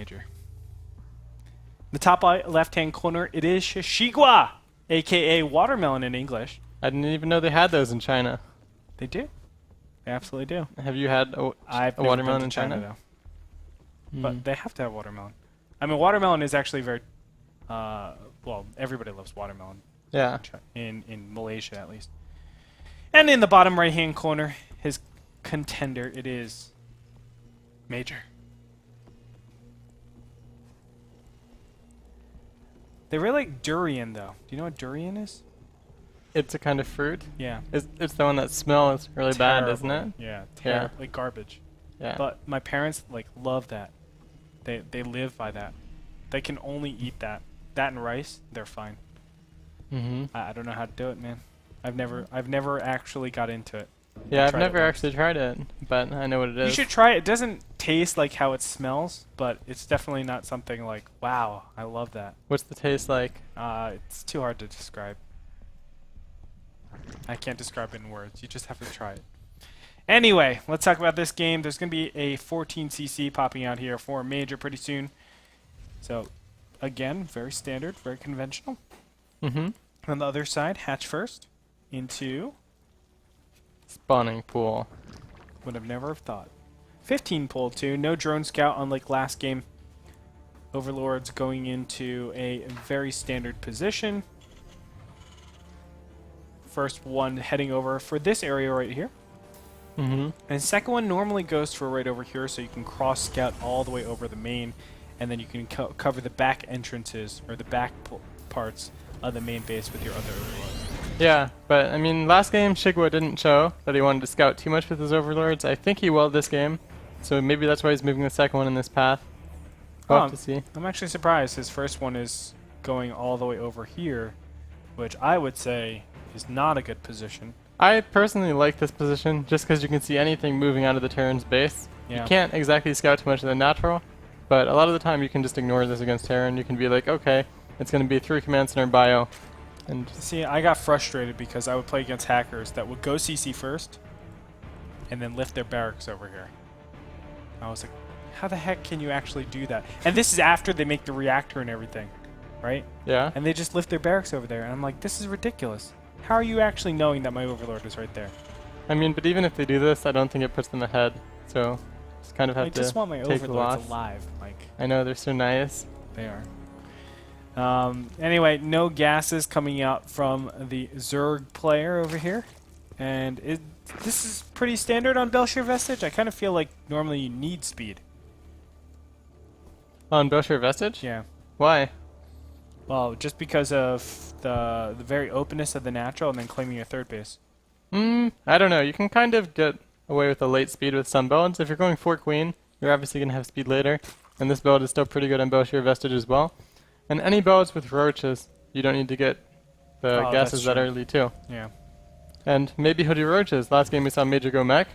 Major. The top left-hand corner, it is Xigua, a.k.a. watermelon in English. I didn't even know they had those in China. They do. They absolutely do. Have you had a I've watermelon never been in to China? though. But they have to have watermelon. I mean, watermelon is actually very... well, everybody loves watermelon. Yeah. In Malaysia, at least. And in the bottom right-hand corner, his contender, it is Major. They really like durian, though. Do you know what durian is? It's a kind of fruit. Yeah. It's the one that smells really bad, isn't it? Yeah. Yeah. Like garbage. Yeah. But my parents like love that. They live by that. They can only eat that. That and rice, they're fine. I don't know how to do it, man. I've never actually got into it. Yeah, I've never actually tried it, but I know what it is. You should try it. It doesn't taste like how it smells, but it's definitely not something like, wow, I love that. What's the taste like? It's too hard to describe. I can't describe it in words. You just have to try it. Anyway, let's talk about this game. There's going to be a 14cc popping out here for Major pretty soon. So, again, very standard, very conventional. On the other side, hatch first into... Spawning pool. Would have never have thought. 15 pull too. No drone scout unlike last game. Overlords going into a very standard position. First one heading over for this area right here. And the second one normally goes for right over here, so you can cross scout all the way over the main, and then you can cover the back entrances or the back parts of the main base with your other overlords. Yeah, but I mean, last game Xigua didn't show that he wanted to scout too much with his overlords. I think he will this game, so maybe that's why he's moving the second one in this path. We'll have to see. I'm actually surprised his first one is going all the way over here, which I would say is not a good position. I personally like this position just because you can see anything moving out of the Terran's base. Yeah. You can't exactly scout too much of the natural, but a lot of the time you can just ignore this against Terran. You can be like, okay, it's going to be 3 command center bio. And see, I got frustrated because I would play against hackers that would go CC first and then lift their barracks over here. I was like, how the heck can you actually do that? And this is after they make the reactor and everything, right? yeah. And they just lift their barracks over there. And I'm like, this is ridiculous. How are you actually knowing that my overlord is right there? I mean, but even if they do this, I don't think it puts them ahead. So just kind of have I to just want my take the overlords loss. alive, Mike. I know, they're so nice. They are. Anyway, no gases coming out from the Zerg player over here. And this is pretty standard on Belshir Vestige. I kind of feel like normally you need speed. On Belshir Vestige? Yeah. Why? Well, just because of the very openness of the natural and then claiming your third base. I don't know. You can kind of get away with a late speed with some builds. If you're going 4 Queen, you're obviously going to have speed later. And this build is still pretty good on Belshir Vestige as well. And any builds with roaches, you don't need to get the gases that early too. Yeah. And maybe he'll do roaches. Last game we saw Major go mech.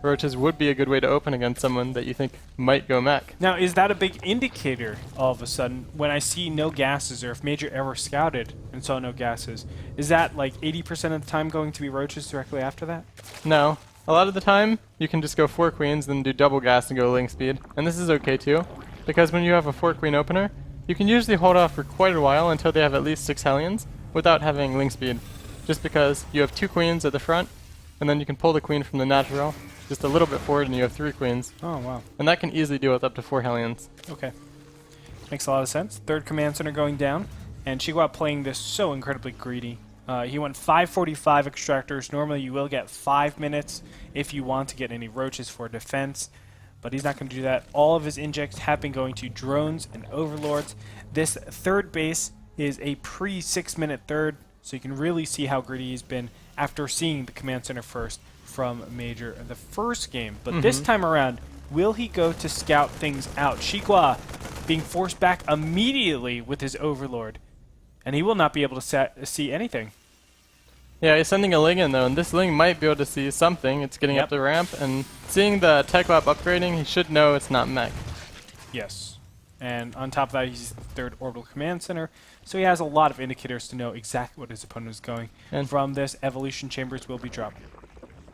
Roaches would be a good way to open against someone that you think might go mech. Now, is that a big indicator all of a sudden when I see no gases, or if Major ever scouted and saw no gases? Is that like 80% of the time going to be roaches directly after that? No. A lot of the time, you can just go 4 queens, then do double gas and go link speed. And this is okay too, because when you have a 4 queen opener, you can usually hold off for quite a while until they have at least 6 Hellions without having link speed. Just because you have 2 queens at the front, and then you can pull the queen from the natural just a little bit forward and you have 3 queens. Oh, wow. And that can easily deal with up to 4 Hellions. Okay. Makes a lot of sense. Third command center going down, and Xigua playing this so incredibly greedy. He went 545 extractors. Normally you will get 5 minutes if you want to get any roaches for defense, but he's not going to do that. All of his injects have been going to drones and overlords. This third base is a pre-6-minute third, so you can really see how greedy he's been after seeing the command center first from Major the first game. But this time around, will he go to scout things out? Xigua being forced back immediately with his overlord, and he will not be able to see anything. Yeah, he's sending a Ling in though, and this Ling might be able to see something. It's getting up the ramp, and seeing the tech lab upgrading, he should know it's not mech. Yes. And on top of that, he's the third orbital command center, so he has a lot of indicators to know exactly what his opponent is going. And from this, evolution chambers will be dropped.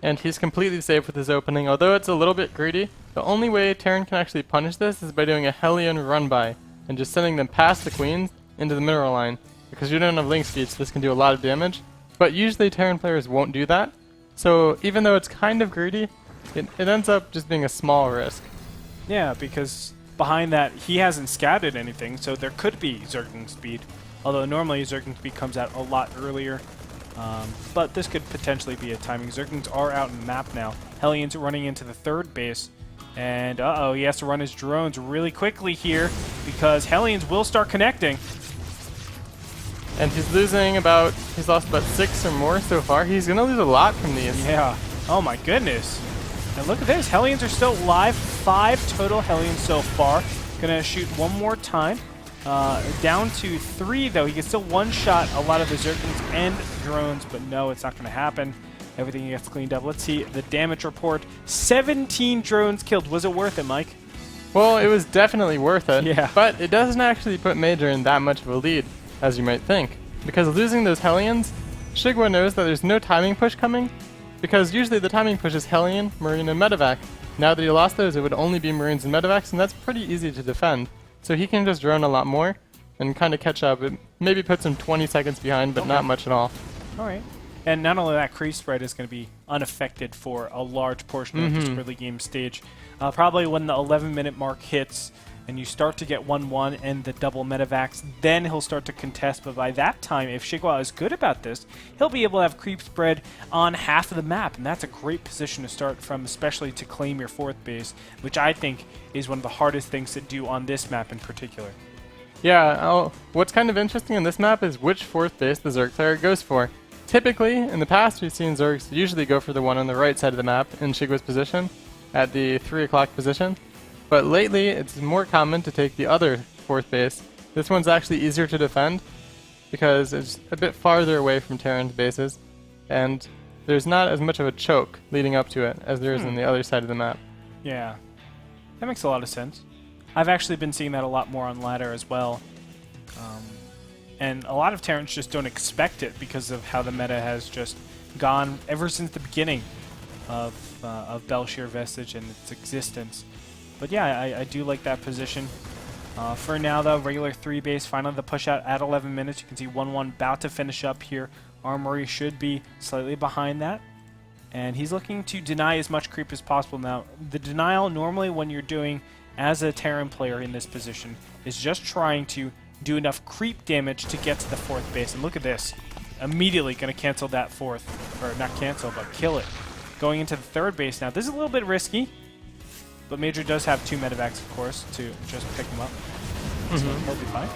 and he's completely safe with his opening. Although it's a little bit greedy, the only way Terran can actually punish this is by doing a Hellion run-by, and just sending them past the queens into the mineral line, because you don't have link speed, so this can do a lot of damage. But usually Terran players won't do that, so even though it's kind of greedy, it ends up just being a small risk. Yeah, because behind that, he hasn't scouted anything, so there could be Zergling speed. Although normally Zergling speed comes out a lot earlier. But this could potentially be a timing. Zerglings are out in the map now. Hellion's running into the third base. And uh-oh, he has to run his drones really quickly here because Hellions will start connecting. And he's lost about 6 or more so far. He's going to lose a lot from these. Yeah. Oh my goodness. And look at this. Hellions are still alive. 5 total Hellions so far. Gonna shoot one more time. Down to 3 though. He can still one-shot a lot of the Zerglings and drones, but no, it's not going to happen. Everything gets cleaned up. Let's see the damage report. 17 drones killed. Was it worth it, Mike? Well, it was definitely worth it. Yeah. But it doesn't actually put Major in that much of a lead, as you might think. Because losing those Hellions, Xigua knows that there's no timing push coming, because usually the timing push is Hellion, Marine, and Medevac. Now that he lost those, it would only be Marines and Medevacs, and that's pretty easy to defend. So he can just drone a lot more and kind of catch up. It maybe puts him 20 seconds behind, but not much at all. All right. And not only that, creep spread is going to be unaffected for a large portion of this early game stage. Probably when the 11-minute mark hits and you start to get 1-1 and the double medevacs, then he'll start to contest. But by that time, if Xigua is good about this, he'll be able to have creep spread on half of the map. And that's a great position to start from, especially to claim your 4th base, which I think is one of the hardest things to do on this map in particular. Yeah, what's kind of interesting in this map is which 4th base the Zerg player goes for. Typically, in the past, we've seen Zergs usually go for the one on the right side of the map in Xigua's position, at the 3 o'clock position. But lately, it's more common to take the other 4th base. This one's actually easier to defend, because it's a bit farther away from Terran's bases, and there's not as much of a choke leading up to it as there is on the other side of the map. Yeah, that makes a lot of sense. I've actually been seeing that a lot more on ladder as well. And a lot of Terrans just don't expect it because of how the meta has just gone ever since the beginning of Belshir Vestige and its existence. But yeah, I do like that position. For now, though, regular 3 base, finally the push out at 11 minutes. You can see 1-1 about to finish up here. Armory should be slightly behind that. And he's looking to deny as much creep as possible. Now, the denial normally when you're doing as a Terran player in this position is just trying to do enough creep damage to get to the 4th base. And look at this. Immediately going to cancel that 4th. Or not cancel, but kill it. Going into the 3rd base now. This is a little bit risky. But Major does have 2 medevacs, of course, to just pick him up. So he'll be fine.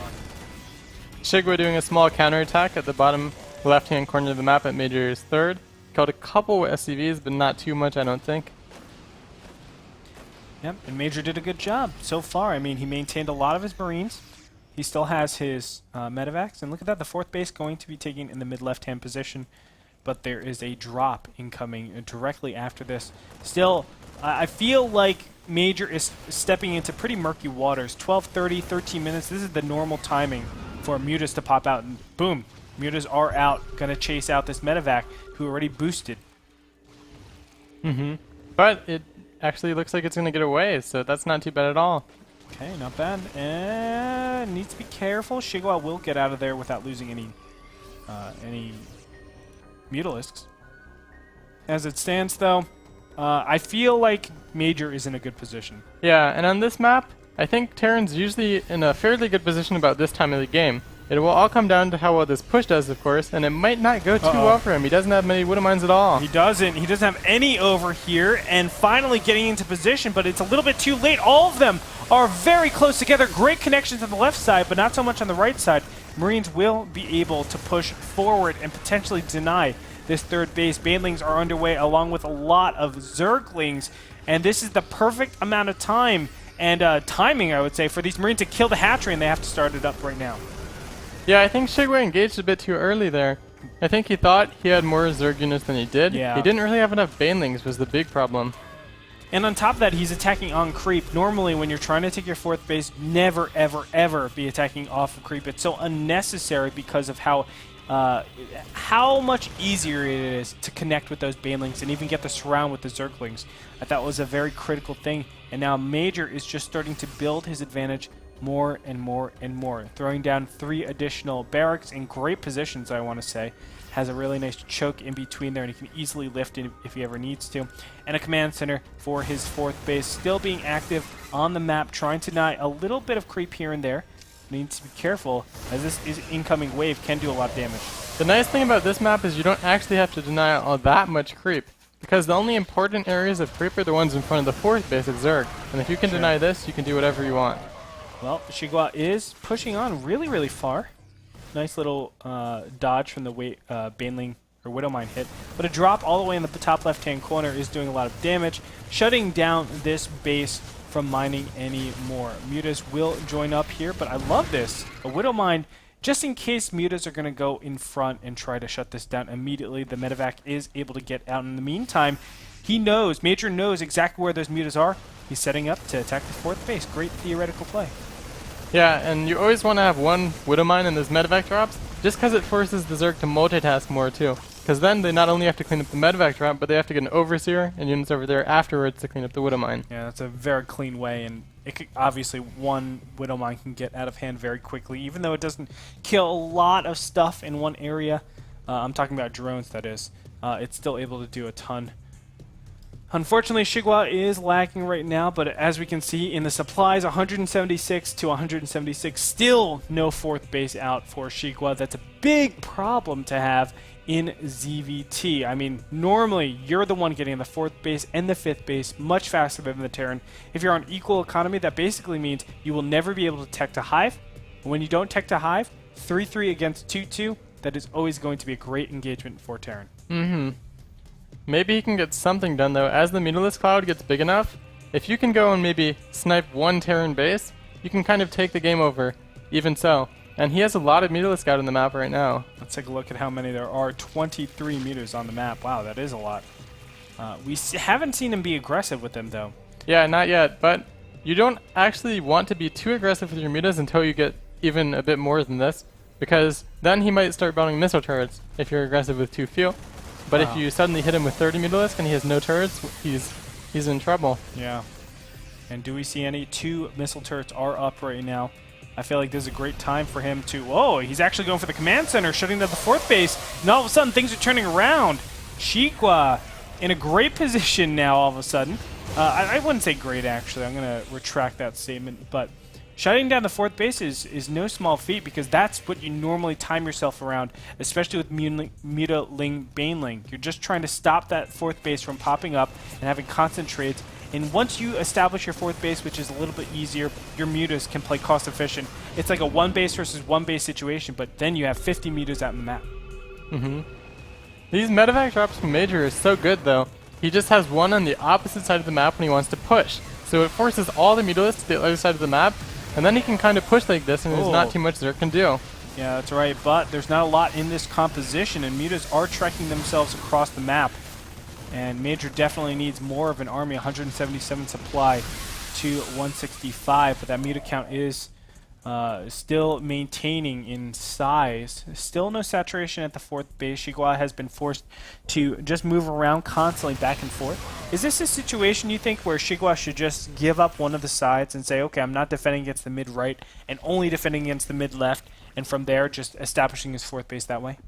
Xigua doing a small counterattack at the bottom left-hand corner of the map at Major's 3rd. Killed a couple SCVs, but not too much, I don't think. Yep, and Major did a good job so far. I mean, he maintained a lot of his Marines. He still has his medevacs. And look at that, the 4th base going to be taken in the mid-left-hand position. But there is a drop incoming directly after this. Still, I feel like Major is stepping into pretty murky waters. 12:30, 13 minutes. This is the normal timing for Mutas to pop out. And boom, Mutas are out. Going to chase out this medevac who already boosted. But it actually looks like it's going to get away, so that's not too bad at all. Okay, not bad. And needs to be careful. Xigua will get out of there without losing any Mutalisks. As it stands, though, I feel like Major is in a good position. Yeah, and on this map, I think Terran's usually in a fairly good position about this time of the game. It will all come down to how well this push does, of course, and it might not go too well for him. He doesn't have many Widow Mines at all. He doesn't. He doesn't have any over here, and finally getting into position, but it's a little bit too late. All of them are very close together. Great connections on the left side, but not so much on the right side. Marines will be able to push forward and potentially deny this 3rd base. Banelings are underway along with a lot of Zerglings, and this is the perfect amount of time and timing, I would say, for these Marines to kill the hatchery, and they have to start it up right now. Yeah, I think Xigua engaged a bit too early there. I think he thought he had more Zerg units than he did. Yeah. He didn't really have enough Banelings was the big problem. And on top of that, he's attacking on creep. Normally, when you're trying to take your 4th base, never, ever, ever be attacking off of creep. It's so unnecessary because of how much easier it is to connect with those banelings and even get the surround with the zerglings. I thought was a very critical thing. And now Major is just starting to build his advantage more and more and more. Throwing down 3 additional barracks in great positions, I want to say. Has a really nice choke in between there, and he can easily lift it if he ever needs to. And a command center for his 4th base, still being active on the map, trying to deny a little bit of creep here and there. Needs to be careful, as this incoming wave can do a lot of damage. The nice thing about this map is you don't actually have to deny all that much creep, because the only important areas of creep are the ones in front of the 4th base of Zerg. And if you can deny this, you can do whatever you want. Well, Xigua is pushing on really, really far. Nice little dodge from the Baneling or Widowmine hit. But a drop all the way in the top left-hand corner is doing a lot of damage, shutting down this base from mining anymore. Mutas will join up here, but I love this. A Widowmine, just in case Mutas are going to go in front and try to shut this down immediately. The medevac is able to get out. In the meantime, he knows, Major knows exactly where those Mutas are. He's setting up to attack the 4th base. Great theoretical play. Yeah, and you always want to have one Widowmine in those medevac drops, just because it forces the Zerg to multitask more too. Because then they not only have to clean up the medevac drop, but they have to get an Overseer and units over there afterwards to clean up the Widowmine. Yeah, that's a very clean way, and it could, obviously one Widowmine can get out of hand very quickly, even though it doesn't kill a lot of stuff in one area. I'm talking about drones, that is. It's still able to do a ton. Unfortunately, Xigua is lacking right now, but as we can see in the supplies, 176 to 176, still no 4th base out for Xigua. That's a big problem to have in ZVT. I mean, normally you're the one getting the 4th base and the 5th base much faster than the Terran. If you're on equal economy, that basically means you will never be able to tech to Hive. When you don't tech to Hive, 3-3 against 2-2, that is always going to be a great engagement for Terran. Mm-hmm. Maybe he can get something done though. As the meterless cloud gets big enough, if you can go and maybe snipe one Terran base, you can kind of take the game over, even so. And he has a lot of meterless scout on the map right now. Let's take a look at how many there are. 23 meters on the map. Wow, that is a lot. We haven't seen him be aggressive with them though. Yeah, not yet, but you don't actually want to be too aggressive with your mutas until you get even a bit more than this, because then he might start building missile turrets if you're aggressive with too few. But if you suddenly hit him with 30 mutalisks and he has no turrets, he's in trouble. Yeah. And do we see any? 2 missile turrets are up right now. I feel like this is a great time for him to... Whoa, he's actually going for the command center, shutting down the 4th base. And all of a sudden, things are turning around. Xigua in a great position now, all of a sudden. I wouldn't say great, actually. I'm going to retract that statement. But shutting down the 4th base is no small feat, because that's what you normally time yourself around, especially with Muta-Ling Baneling. You're just trying to stop that 4th base from popping up and having constant trades. And once you establish your 4th base, which is a little bit easier, your mutas can play cost efficient. It's like a 1 base versus 1 base situation, but then you have 50 mutas out in the map. Mm-hmm. These medevac drops from Major is so good though. He just has one on the opposite side of the map when he wants to push. So it forces all the mutalisks to the other side of the map, and then he can kind of push like this, and there's not too much Zerg can do. Yeah, that's right, but there's not a lot in this composition, and mutas are trekking themselves across the map. And Major definitely needs more of an army, 177 supply to 165, but that muta count is still maintaining in size. Still no saturation at the 4th base. Xigua has been forced to just move around constantly back and forth. Is this a situation, you think, where Xigua should just give up one of the sides and say, okay, I'm not defending against the mid-right and only defending against the mid-left, and from there just establishing his 4th base that way?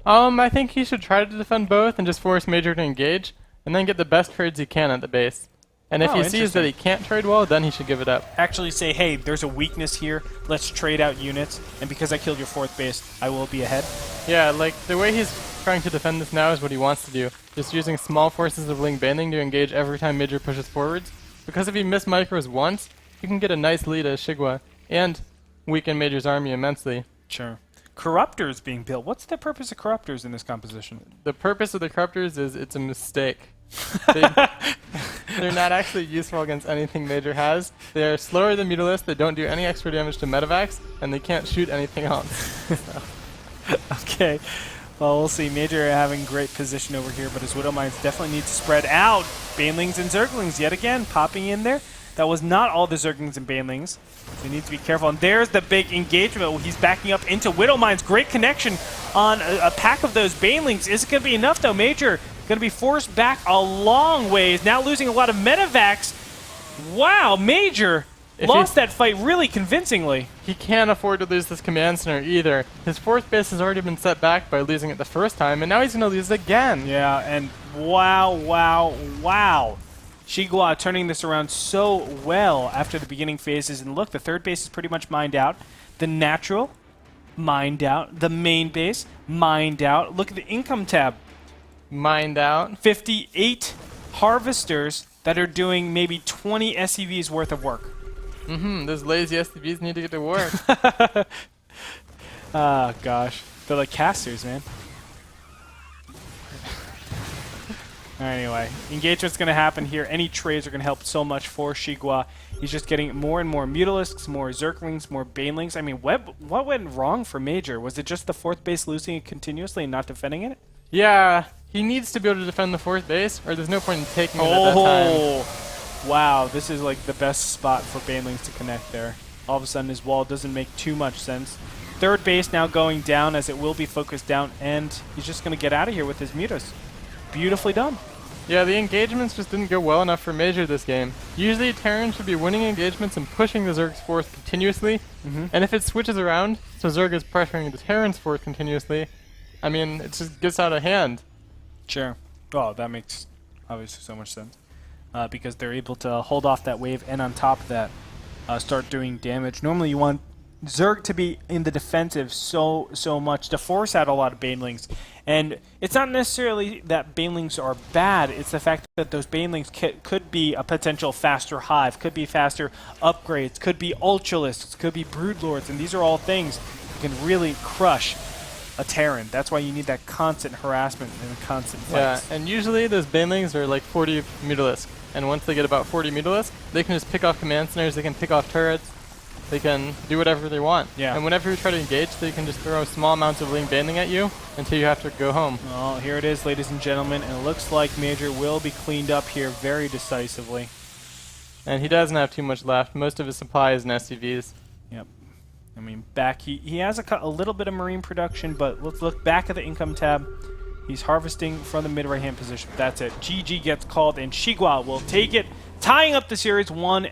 I think he should try to defend both and just force Major to engage, and then get the best trades he can at the base. And if he sees that he can't trade well, then he should give it up. Actually say, hey, there's a weakness here, let's trade out units, and because I killed your 4th base, I will be ahead. Yeah, like, the way he's trying to defend this now is what he wants to do. Just using small forces of Ling Baneling to engage every time Major pushes forwards. Because if he miss micros once, you can get a nice lead as Xigua, and weaken Major's army immensely. Sure. Corruptors being built. What's the purpose of Corruptors in this composition? The purpose of the Corruptors is it's a mistake. They're not actually useful against anything Major has. They're slower than Mutalisks, they don't do any extra damage to medevacs, and they can't shoot anything else. Okay. Well, we'll see. Major having great position over here, but his Widow Mines definitely need to spread out. Banelings and Zerglings yet again popping in there. That was not all the Zerglings and Banelings. So he needs to be careful. And there's the big engagement. He's backing up into Widow Mines. Great connection on a pack of those Banelings. Is it going to be enough, though? Major going to be forced back a long ways. Now losing a lot of Medivacs. Wow, Major lost that fight really convincingly. He can't afford to lose this command center either. His 4th base has already been set back by losing it the first time, and now he's going to lose it again. Yeah, and wow. Xigua turning this around so well after the beginning phases. And look, the 3rd base is pretty much mined out. The natural, mined out. The main base, mined out. Look at the income tab. Mined out. 58 harvesters that are doing maybe 20 SCVs worth of work. Those lazy SCVs need to get to work. Oh, gosh. They're like casters, man. Anyway, engagement's going to happen here. Any trades are going to help so much for Xigua. He's just getting more and more Mutalisks, more Zerglings, more Banelings. I mean, what went wrong for Major? Was it just the 4th base losing it continuously and not defending it? Yeah, he needs to be able to defend the 4th base, or there's no point in taking it at that time. Wow, this is like the best spot for Banelings to connect there. All of a sudden, his wall doesn't make too much sense. 3rd base now going down as it will be focused down, and he's just going to get out of here with his Mutas. Beautifully done. Yeah, the engagements just didn't go well enough for Major this game. Usually Terran should be winning engagements and pushing the Zerg's force continuously, and if it switches around, so Zerg is pressuring the Terran's force continuously, I mean, it just gets out of hand. Sure. Well, that makes obviously so much sense. Because they're able to hold off that wave and on top of that, start doing damage. Normally you want Zerg to be in the defensive so much to force out a lot of Banelings. And it's not necessarily that Banelings are bad, it's the fact that those Banelings could be a potential faster hive, could be faster upgrades, could be Ultralisks, could be Broodlords, and these are all things that can really crush a Terran. That's why you need that constant harassment and constant fights. Yeah, and usually those Banelings are like 40 Mutalisk, and once they get about 40 Mutalisk, they can just pick off command centers, they can pick off turrets, they can do whatever they want. Yeah. And whenever you try to engage, they can just throw small amounts of Ling Banning at you until you have to go home. Well, here it is, ladies and gentlemen, and it looks like Major will be cleaned up here very decisively. And he doesn't have too much left. Most of his supply is in SCVs. Yep. I mean, back he has a little bit of marine production, but let's look back at the income tab. He's harvesting from the mid right-hand position. That's it. GG gets called, and Xigua will take it, tying up the series 1.